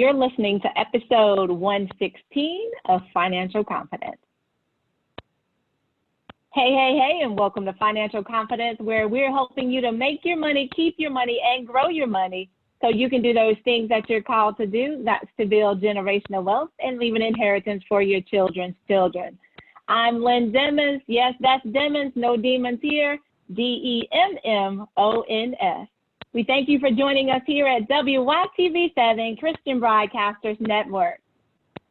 You're listening to episode 116 of Financial Confidence. Hey, and welcome to Financial Confidence, where we're helping you to make your money, keep your money, and grow your money so you can do those things that you're called to do. That's to build generational wealth and leave an inheritance for your children's children. I'm Lynn Demons. Yes, that's Demons, no demons here, Demmons. We thank you for joining us here at WYTV7 Christian Broadcasters Network.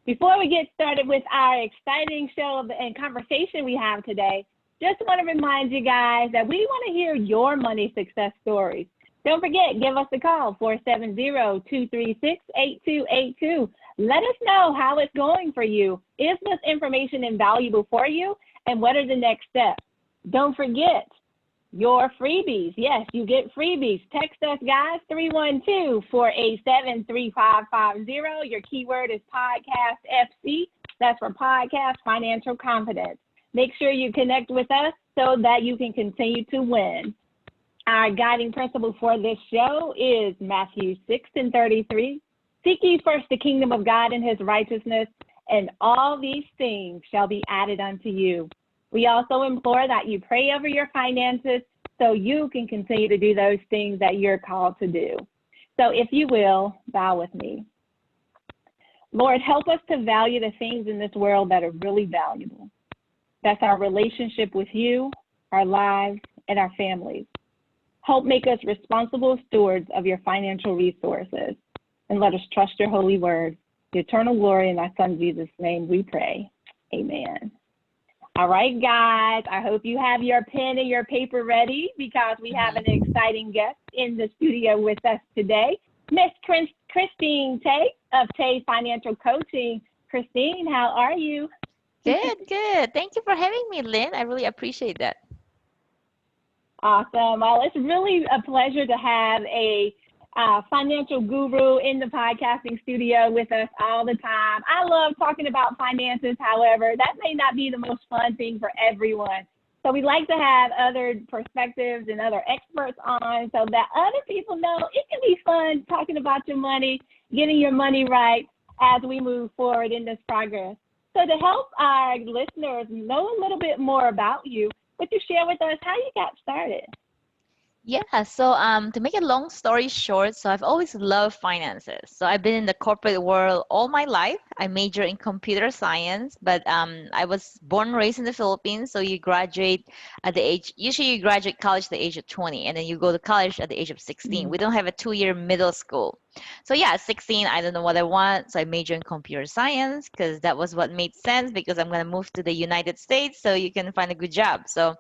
Before we get started with our exciting show and conversation we have today, just want to remind you guys that we want to hear your money success stories. Don't forget, give us a call, 470-236-8282. Let us know how it's going for you. Is this information invaluable for you? And what are the next steps? Don't forget your freebies. Yes, you get freebies. Text us, guys, 312-487-3550. Your keyword is podcast FC. That's for Podcast Financial Confidence. Make sure you connect with us so that you can continue to win. Our guiding principle for this show is Matthew 6:33. Seek ye first the kingdom of God and his righteousness, and all these things shall be added unto you. We also implore that you pray over your finances so you can continue to do those things that you're called to do. So if you will, bow with me. Lord, help us to value the things in this world that are really valuable. That's our relationship with you, our lives, and our families. Help make us responsible stewards of your financial resources, and let us trust your holy word. The eternal glory in thy son Jesus' name we pray. Amen. All right, guys, I hope you have your pen and your paper ready because we have an exciting guest in the studio with us today, Miss Christine Tay of Tay Financial Coaching. Christine, how are you? Good. Thank you for having me, Lynn. I really appreciate that. Awesome. Well, it's really a pleasure to have a financial guru in the podcasting studio with us all the time. I love talking about finances. However, that may not be the most fun thing for everyone. So we like to have other perspectives and other experts on so that other people know it can be fun talking about your money, getting your money right as we move forward in this progress. So to help our listeners know a little bit more about you, would you share with us how you got started? Yeah, so to make a long story short, so I've always loved finances. So I've been in the corporate world all my life. I majored in computer science, but I was born and raised in the Philippines. So you graduate at the age, usually you graduate college at the age of 20, and then you go to college at the age of 16. We don't have a 2-year middle school. So yeah, at 16, I don't know what I want. So I majored in computer science because that was what made sense because I'm going to move to the United States so you can find a good job. So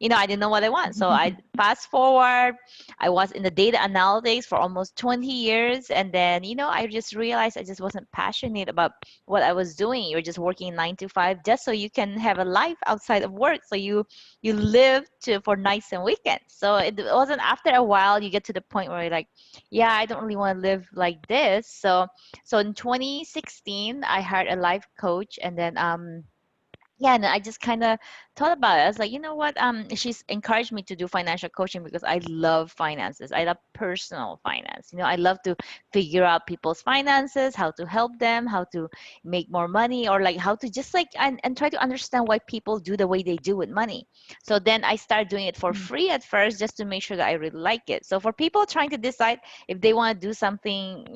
I didn't know what I want. So I fast forward, I was in the data analytics for almost 20 years. And then, I just realized I just wasn't passionate about what I was doing. You're just working 9 to 5 just so you can have a life outside of work. So you live for nights and weekends. So it wasn't after a while you get to the point where you're like, yeah, I don't really want to live like this. So in 2016, I hired a life coach, and then yeah, and I just kind of thought about it. I was like, you know what? She's encouraged me to do financial coaching because I love finances. I love personal finance. I love to figure out people's finances, how to help them, how to make more money, or like how to just and try to understand why people do the way they do with money. So then I started doing it for free at first, just to make sure that I really like it. So for people trying to decide if they want to do something,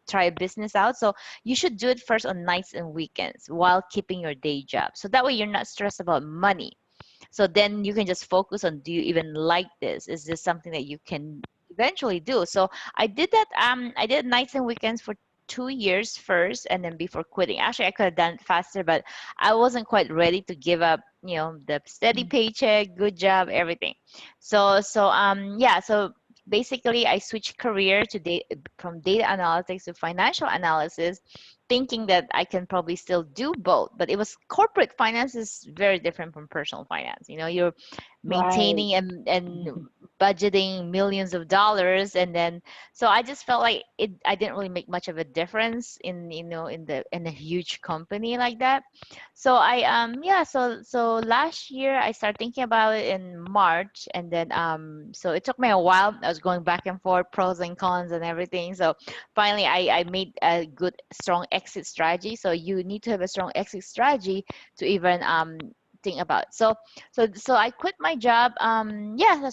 try a business out. So you should do it first on nights and weekends while keeping your day job. So that way you're not stressed about money. So then you can just focus on, do you even like this? Is this something that you can eventually do? So I did that. I did nights and weekends for 2 years first, and then before quitting. Actually, I could have done it faster, but I wasn't quite ready to give up, the steady paycheck, good job, everything. So basically I switched career from data analytics to financial analysis, thinking that I can probably still do both. But it was corporate finance is very different from personal finance. You're Right. maintaining and budgeting millions of dollars, and then so I just felt like I didn't really make much of a difference in, in a huge company like that. So so last year I started thinking about it in March, and then so it took me a while. I was going back and forth, pros and cons and everything. So finally I made a good strong exit strategy. So you need to have a strong exit strategy to even think about. So I quit my job.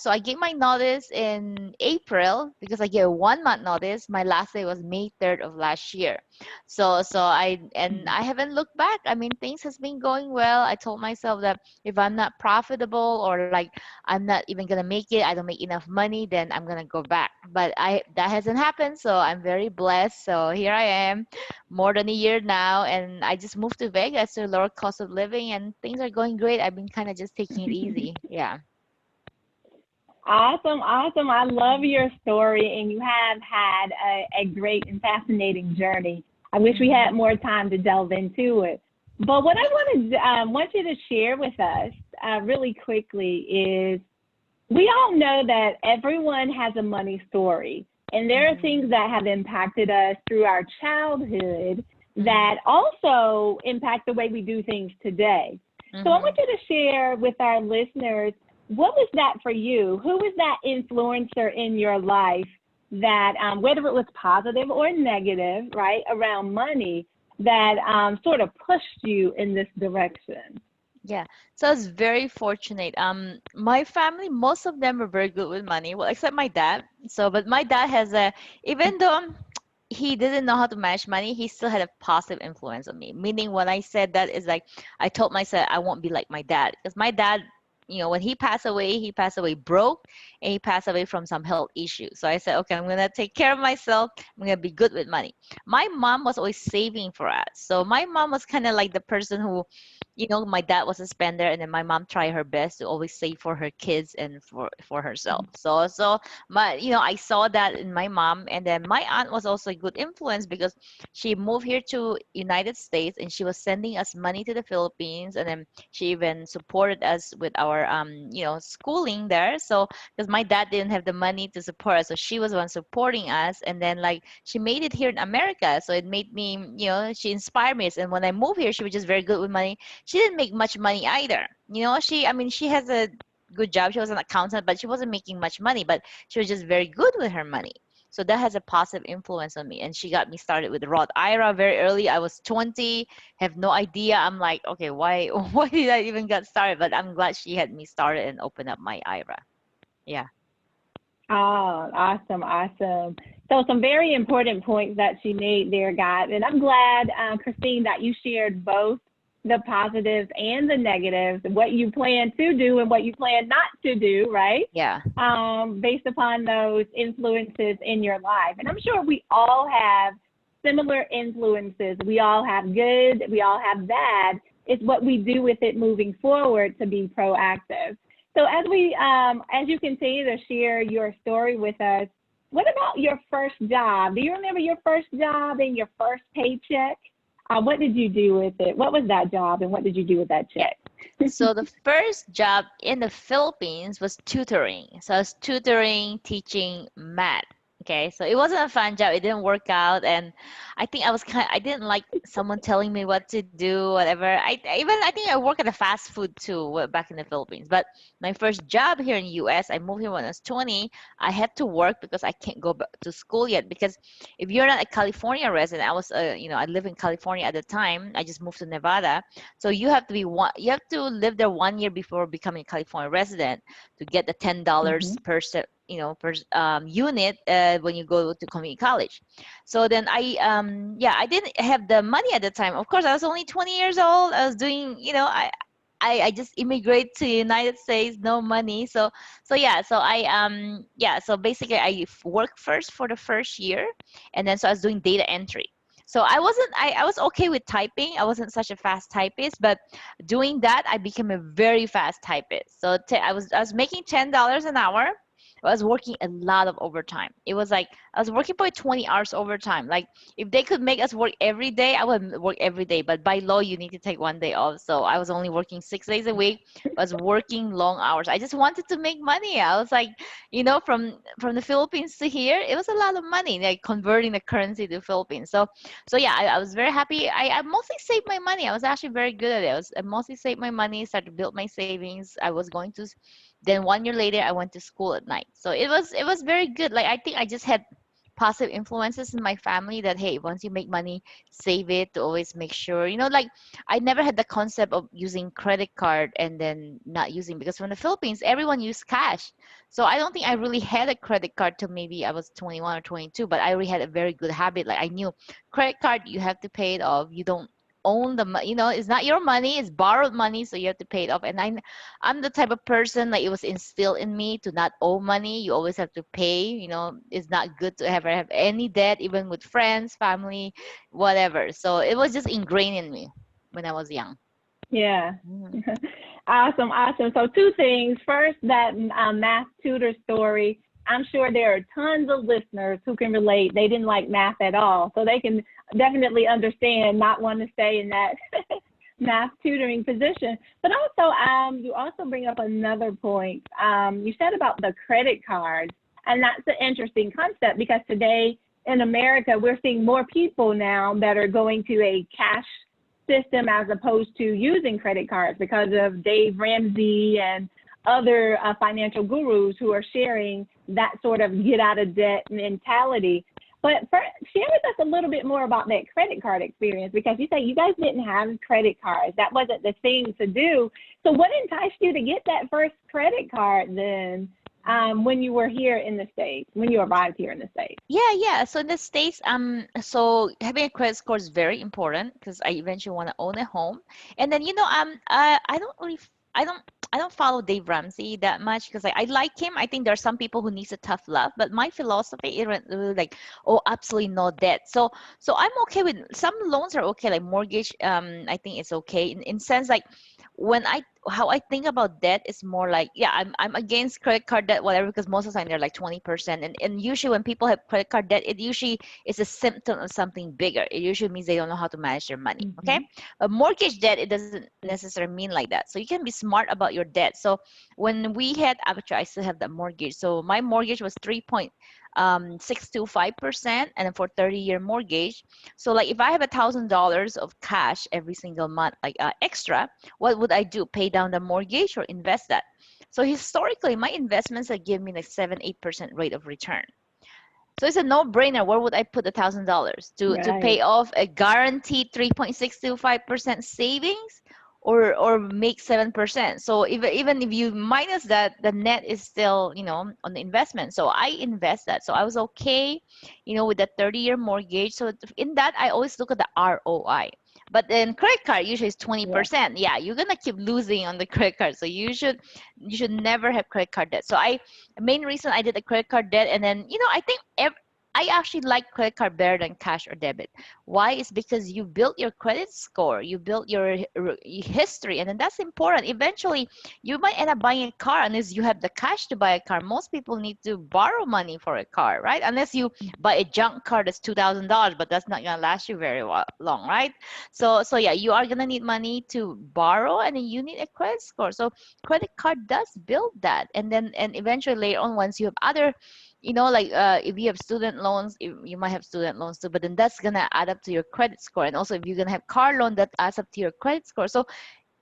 So I gave my notice in April because I gave a 1 month notice. My last day was May 3rd of last year. I haven't looked back. I mean, things has been going well. I told myself that if I'm not profitable, or like I'm not even gonna make it, I don't make enough money, then I'm gonna go back. But I that hasn't happened, so I'm very blessed. So here I am, more than a year now, and I just moved to Vegas to lower cost of living, and things are going great. I've been kind of just taking it easy. Yeah. Awesome, awesome. I love your story, and you have had a great and fascinating journey. I wish we had more time to delve into it. But what I want you to share with us really quickly is, we all know that everyone has a money story, and there are things that have impacted us through our childhood that also impact the way we do things today. So I want you to share with our listeners, what was that for you? Who was that influencer in your life that, whether it was positive or negative, right, around money, that sort of pushed you in this direction? Yeah, so I was very fortunate. My family, most of them were very good with money, well, except my dad. So, but my dad has even though he didn't know how to manage money, he still had a positive influence on me. Meaning, when I said that, is like I told myself I won't be like my dad, because my dad, when he passed away broke, and he passed away from some health issues. So I said, okay, I'm gonna take care of myself. I'm gonna be good with money. My mom was always saving for us. So my mom was kind of like the person who, my dad was a spender, and then my mom tried her best to always save for her kids and for herself. So I saw that in my mom, and then my aunt was also a good influence because she moved here to United States, and she was sending us money to the Philippines, and then she even supported us with our schooling there. So because my dad didn't have the money to support us, so she was the one supporting us, and then like she made it here in America. So it made me, she inspired me. And when I moved here, she was just very good with money. She didn't make much money either. She has a good job. She was an accountant, but she wasn't making much money, but she was just very good with her money. So that has a positive influence on me. And she got me started with Roth IRA very early. I was 20, have no idea. I'm like, okay, why why did I even get started? But I'm glad she had me started and open up my IRA. Yeah. Oh, awesome, awesome. So some very important points that she made there, guys. And I'm glad, Christine, that you shared both the positives and the negatives, what you plan to do and what you plan not to do, right? Yeah. Based upon those influences in your life. And I'm sure we all have similar influences. We all have good, we all have bad. It's what we do with it moving forward to be proactive. So as you continue to share your story with us, what about your first job? Do you remember your first job and your first paycheck? What did you do with it? What was that job, and what did you do with that check? So the first job in the Philippines was tutoring. So I was tutoring, teaching math. Okay, so it wasn't a fun job. It didn't work out, and I didn't like someone telling me what to do, whatever. I think I worked at a fast food too back in the Philippines. But my first job here in the U.S., I moved here when I was 20. I had to work because I can't go back to school yet. Because if you're not a California resident, I live in California at the time. I just moved to Nevada. So you have to live there 1 year before becoming a California resident to get the $10 per unit when you go to community college. So then I didn't have the money at the time. Of course, I was only 20 years old. I was doing, I just immigrate to the United States, no money. So basically I worked first for the first year, and then so I was doing data entry. So I was okay with typing. I wasn't such a fast typist, but doing that, I became a very fast typist. So I was making $10 an hour. I was working a lot of overtime. It was like I was working probably 20 hours overtime. Like if they could make us work every day, I would work every day. But by law, you need to take one day off. So I was only working 6 days a week. I was working long hours. I just wanted to make money. I was like, from the Philippines to here, it was a lot of money, like converting the currency to Philippines. So yeah, I was very happy. I mostly saved my money. I was actually very good at it. I mostly saved my money, started to build my savings. I was going to, then 1 year later, I went to school at night. So it was very good. Like I think I just had positive influences in my family that hey, once you make money, save it to always make sure. Like I never had the concept of using credit card and then not using, because from the Philippines, everyone used cash. So I don't think I really had a credit card till maybe I was 21 or 22, but I already had a very good habit. Like I knew credit card, you have to pay it off. You don't own the money, it's not your money, it's borrowed money, so you have to pay it off. And I'm the type of person, like it was instilled in me to not owe money. You always have to pay. It's not good to ever have any debt, even with friends, family, whatever. So it was just ingrained in me when I was young. Yeah. Mhm. Awesome, awesome. So two things. First, that math tutor story. I'm sure there are tons of listeners who can relate. They didn't like math at all, so they can definitely understand not wanting to stay in that math tutoring position. But also, you also bring up another point. You said about the credit cards, and that's an interesting concept because today in America, we're seeing more people now that are going to a cash system as opposed to using credit cards because of Dave Ramsey and other financial gurus who are sharing that sort of get out of debt mentality. But share with us a little bit more about that credit card experience, because you say you guys didn't have credit cards. That wasn't the thing to do. So what enticed you to get that first credit card then when you were here in the States, when you arrived here in the States? Yeah. So in the States, so having a credit score is very important because I eventually want to own a home. And then, I don't really, I don't follow Dave Ramsey that much because I like him. I think there are some people who needs a tough love, but my philosophy isn't really like, oh, absolutely no debt. So I'm okay with some loans are okay, like mortgage. I think it's okay in sense like when how I think about debt is more like, yeah, I'm against credit card debt, whatever, because most of the time they're like 20%. And usually when people have credit card debt, it usually is a symptom of something bigger. It usually means they don't know how to manage their money. Okay. Mm-hmm. But mortgage debt, it doesn't necessarily mean like that. So you can be smart about your debt. So when we had, actually, I still have that mortgage. So my mortgage was 3.625%, and then for 30-year mortgage. So like if I have $1,000 of cash every single month, like extra, what would I do? Pay down the mortgage or invest that? So historically, my investments have given me like 7-8% rate of return. So it's a no-brainer. Where would I put $1,000 to Right. pay off a guaranteed 3.625% savings, or make 7%? So even if you minus that, the net is still on the investment. So I invest that. So I was okay, with the 30-year mortgage. So in that, I always look at the ROI. But then credit card usually is Yeah. 20%. Yeah, you're gonna keep losing on the credit card. So you should never have credit card debt. So main reason I did the credit card debt, and then I think I actually like credit card better than cash or debit. Why? Is because you built your credit score, you built your history, and then that's important. Eventually, you might end up buying a car unless you have the cash to buy a car. Most people need to borrow money for a car, right? Unless you buy a junk car that's $2,000, but that's not gonna last you very long, right? So yeah, you are gonna need money to borrow, and then you need a credit score. So credit card does build that, and eventually later on, once you have other, like if you have student loans, you might have student loans too, but then that's gonna add up to your credit score. And also if you're gonna have car loan, that adds up to your credit score. So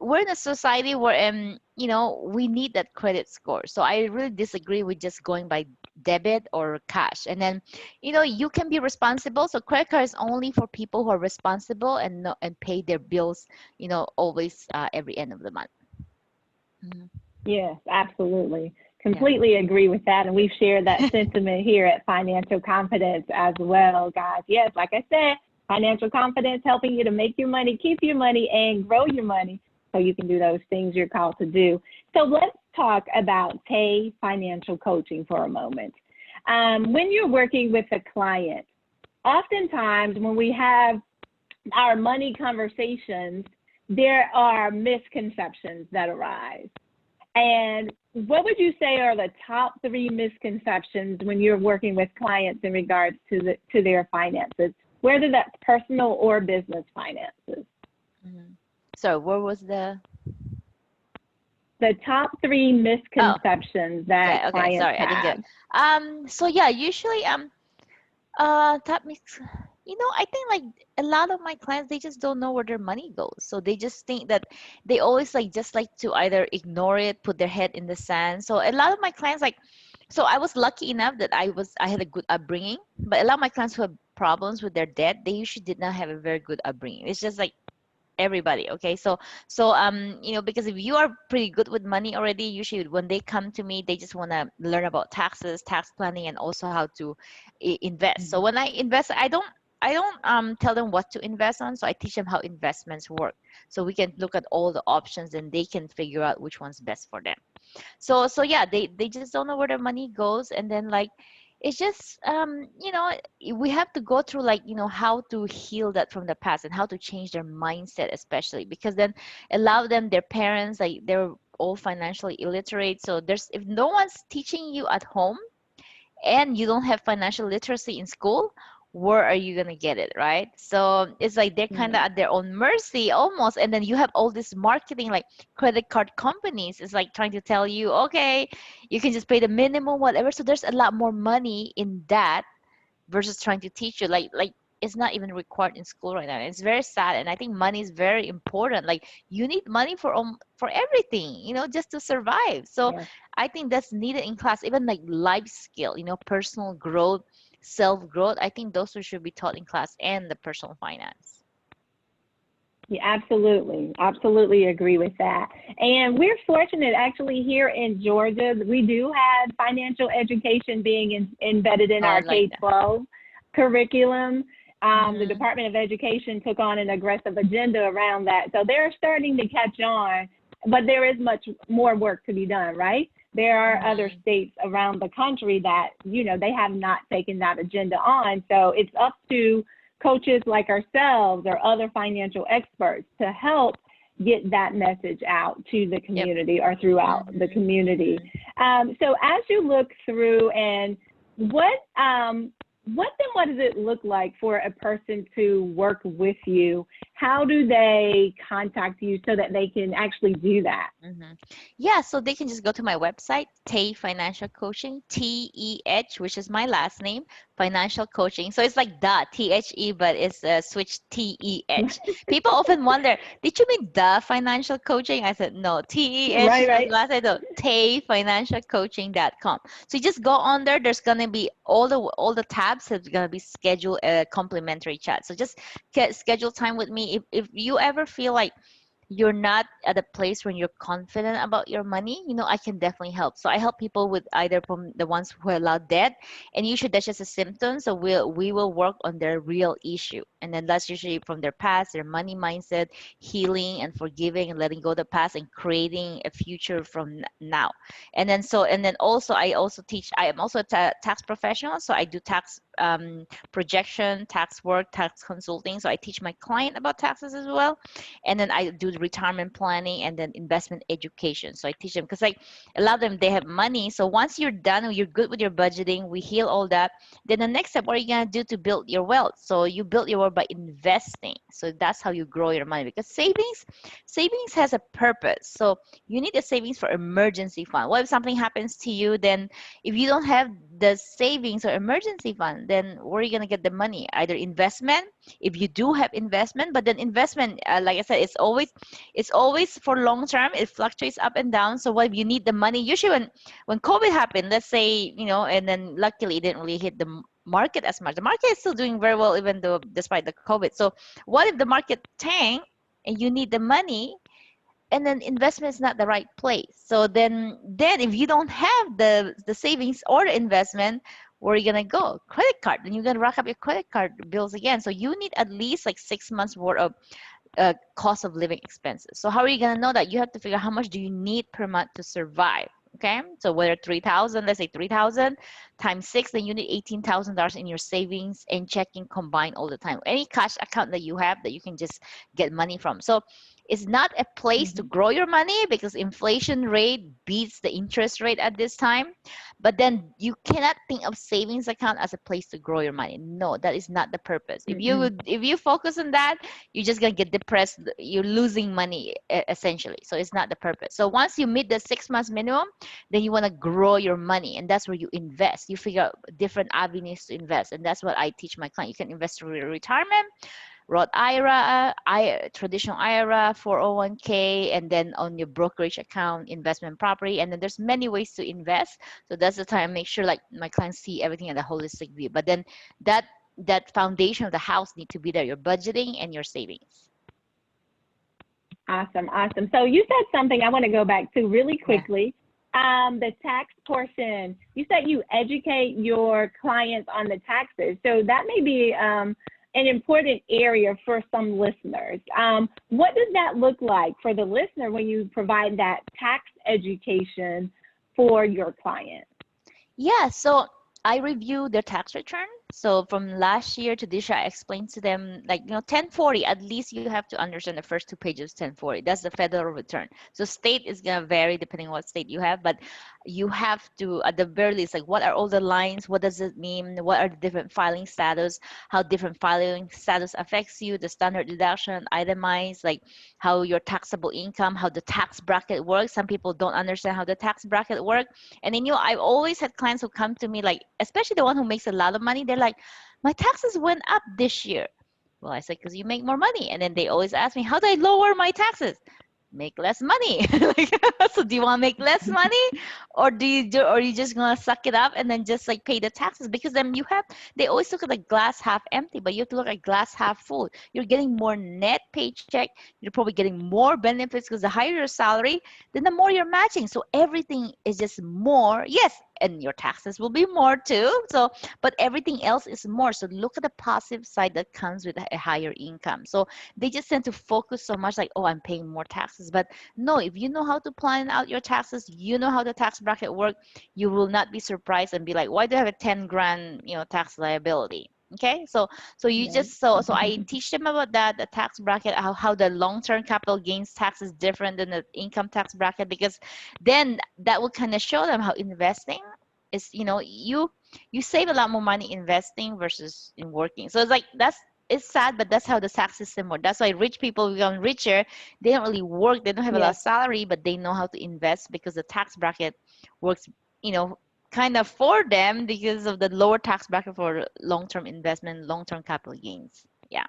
we're in a society where we need that credit score. So I really disagree with just going by debit or cash. And then you can be responsible. So credit card is only for people who are responsible and pay their bills always every end of the month. Mhm. Yes, absolutely. Yeah. Completely agree with that. And we've shared that sentiment here at Financial Confidence as well, guys. Yes, like I said, financial confidence helping you to make your money, keep your money, and grow your money so you can do those things you're called to do. So let's talk about pay financial coaching for a moment. When you're working with a client, oftentimes when we have our money conversations, there are misconceptions that arise. And what would you say are the top 3 misconceptions when you're working with clients in regards to their finances, whether that's personal or business finances? Mm-hmm. So what was the top 3 misconceptions that yeah, okay, clients sorry, I didn't get have? it. So yeah, usually that makes, I think like a lot of my clients, they just don't know where their money goes. So they just think that they always like just like to either ignore it, put their head in the sand. So a lot of my clients like, so I was lucky enough that I had a good upbringing, but a lot of my clients who have problems with their debt, they usually did not have a very good upbringing. It's just like everybody, okay? So because if you are pretty good with money already, usually when they come to me, they just want to learn about taxes, tax planning, and also how to invest. So Mhm. when I invest, I don't tell them what to invest on, so I teach them how investments work, so we can look at all the options and they can figure out which one's best for them. So yeah, they just don't know where their money goes. And then like it's just we have to go through like how to heal that from the past and how to change their mindset, especially because then allow them, their parents, like they're all financially illiterate. So there's, if no one's teaching you at home and you don't have financial literacy in school, where are you going to get it, right? So it's like they're kind of Right. at their own mercy almost. And then you have all this marketing, like credit card companies is like trying to tell you, okay, you can just pay the minimum, whatever. So there's a lot more money in that versus trying to teach you like it's not even required in school right now. It's very sad, and I think money is very important. Like you need money for everything, just to survive. So Yes. I think that's needed in class, even like life skill, personal growth, self growth. I think those two should be taught in class, and the personal finance. Yeah, absolutely. Absolutely agree with that. And we're fortunate actually here in Georgia, we do have financial education being embedded in Oh, I our like that. K-12 curriculum. The Mm-hmm. Department of Education took on an aggressive agenda around that. So they're starting to catch on, but there is much more work to be done, right? There are other Mm-hmm. states around the country that, they have not taken that agenda on. So it's up to coaches like ourselves or other financial experts to help get that message out to the Yep. community or throughout the Mm-hmm. community. Mm-hmm. So as you look through, and what does it look like for a person to work with you? How do they contact you so that they can actually do that? Mm-hmm. Yeah, so they can just go to my website, Tay Financial Coaching, TEH, which is my last name, Financial Coaching. So it's like THE, but it's switched TEH. People often wonder, did you mean the Financial Coaching? I said, no, TEH Right, is right. last name, no, TayFinancialCoaching.com. So you just go on there. There's gonna be all the tabs. There's gonna be schedule a complimentary chat. So just schedule time with me. If you ever feel like you're not at a place when you're confident about your money, I can definitely help. So I help people with either from the ones who allow debt, and usually that's just a symptom. So we will work on their real issue, and then that's usually from their past, their money mindset, healing and forgiving and letting go of the past and creating a future from now. And then also I also teach. I am also a tax professional, so I do tax projection, tax work, tax consulting. So I teach my client about taxes as well, and then I do the retirement planning and then investment education. So I teach them because like a lot of them, they have money. So once you're done and you're good with your budgeting, we heal all that. Then the next step, what are you gonna do to build your wealth? So you build your wealth by investing. So that's how you grow your money, because savings has a purpose. So you need a savings for emergency fund. What if something happens to you? Then if you don't have the savings or emergency fund, then where are you gonna get the money? Either investment, if you do have investment, but then investment, like I said, it's always for long term. It fluctuates up and down. So what if you need the money? Usually when COVID happened, let's say, and then luckily it didn't really hit the market as much. The market is still doing very well even though despite the COVID. So what if the market tank and you need the money, and then investment is not the right place? So then if you don't have the savings or the investment, where are you gonna go? Credit card. Then you're gonna rack up your credit card bills again. So you need at least like 6 months worth of cost of living expenses. So how are you gonna know that? You have to figure out how much do you need per month to survive. Okay, so whether 3,000, let's say 3,000 times six, then you need $18,000 in your savings and checking combined all the time. Any cash account that you have that you can just get money from. So It's not a place to Mhm. grow your money because inflation rate beats the interest rate at this time. But then you cannot think of savings account as a place to grow your money. No, that is not the purpose. Mm-mm. If you focus on that, you're just gonna get depressed. You're losing money essentially. So it's not the purpose. So once you meet the 6 months minimum, then you want to grow your money, and that's where you invest. You figure out different avenues to invest, and that's what I teach my client. You can invest through your retirement, Roth IRA, traditional IRA, 401k, and then on your brokerage account, investment property. And then there's many ways to invest. So that's the time I make sure like my clients see everything in a holistic view. But then that that foundation of the house need to be there, your budgeting and your savings. Awesome, awesome. So you said something I want to go back to really Yeah. quickly. The tax portion. You said you educate your clients on the taxes. So that may be an important area for some listeners. What does that look like for the listener when you provide that tax education for your client? Yeah, so I review their tax return. So from last year to this year, I explained to them like, 1040, at least you have to understand the first two pages, 1040. That's the federal return. So state is gonna vary depending on what state you have, but you have to, at the very least, like what are all the lines? What does it mean? What are the different filing status? How different filing status affects you, the standard deduction, itemized, like how your taxable income, how the tax bracket works. Some people don't understand how the tax bracket works. And then, I've always had clients who come to me, like, especially the one who makes a lot of money, they're like, my taxes went up this year. Well, I said, because you make more money. And then they always ask me, how do I lower my taxes? Make less money. Like, so do you want to make less money, or or you just gonna suck it up and then just like pay the taxes? Because then they always look at the glass half empty, but you have to look at glass half full. You're getting more net paycheck. You're probably getting more benefits because the higher your salary, then the more you're matching. So everything is just more. Yes, and your taxes will be more too. So, but everything else is more. So look at the positive side that comes with a higher income. So they just tend to focus so much like, oh, I'm paying more taxes. But no, if you know how to plan out your taxes, you know how the tax bracket work, you will not be surprised and be like, why do I have a 10 grand, tax liability? Okay, so you Right. just so I teach them about that, the tax bracket, how the long-term capital gains tax is different than the income tax bracket, because then that will kind of show them how investing is, you save a lot more money investing versus in working. So it's like it's sad, but that's how the tax system works. That's why rich people become richer. They don't really work, they don't have a lot Yes. of salary, but they know how to invest because the tax bracket works, you know, kind of for them because of the lower tax bracket for long-term investment, long-term capital gains. Yeah.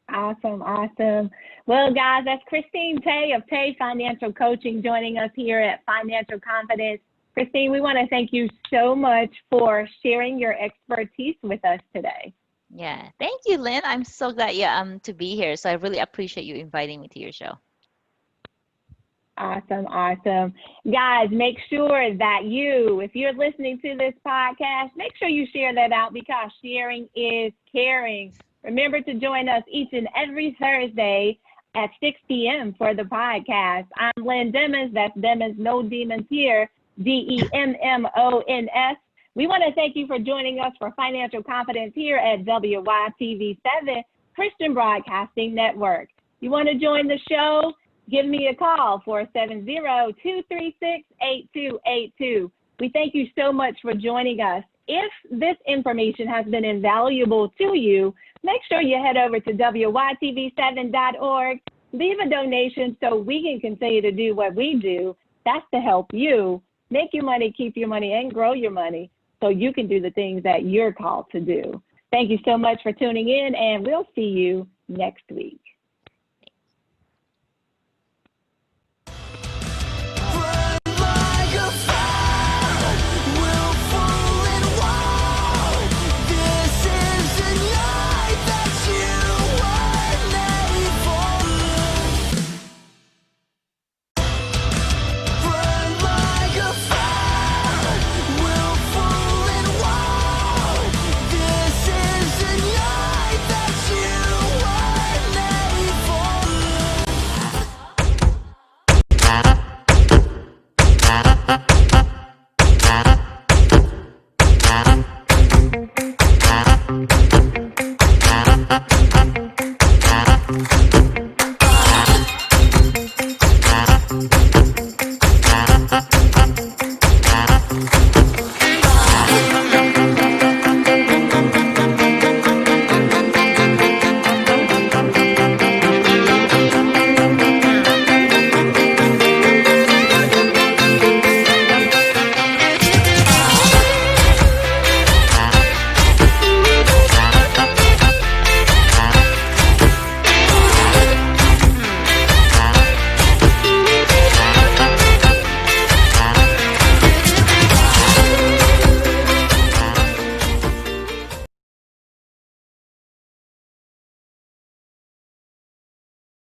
Awesome, awesome. Well, guys, that's Christine Tay of Tay Financial Coaching joining us here at Financial Confidence. Christine, we want to thank you so much for sharing your expertise with us today. Yeah. Thank you, Lynn. I'm so glad to be here. So I really appreciate you inviting me to your show. Awesome, awesome. Guys, make sure that if you're listening to this podcast, make sure you share that out because sharing is caring. Remember to join us each and every Thursday at 6 p.m. for the podcast. I'm Lynn Demons. That's Demons, no demons here, DEMMONS. We want to thank you for joining us for Financial Confidence here at WYTV7 Christian Broadcasting Network. You want to join the show? Give me a call, 470-236-8282. We thank you so much for joining us. If this information has been invaluable to you, make sure you head over to WYTV7.org. Leave a donation so we can continue to do what we do. That's to help you make your money, keep your money, and grow your money so you can do the things that you're called to do. Thank you so much for tuning in, and we'll see you next week.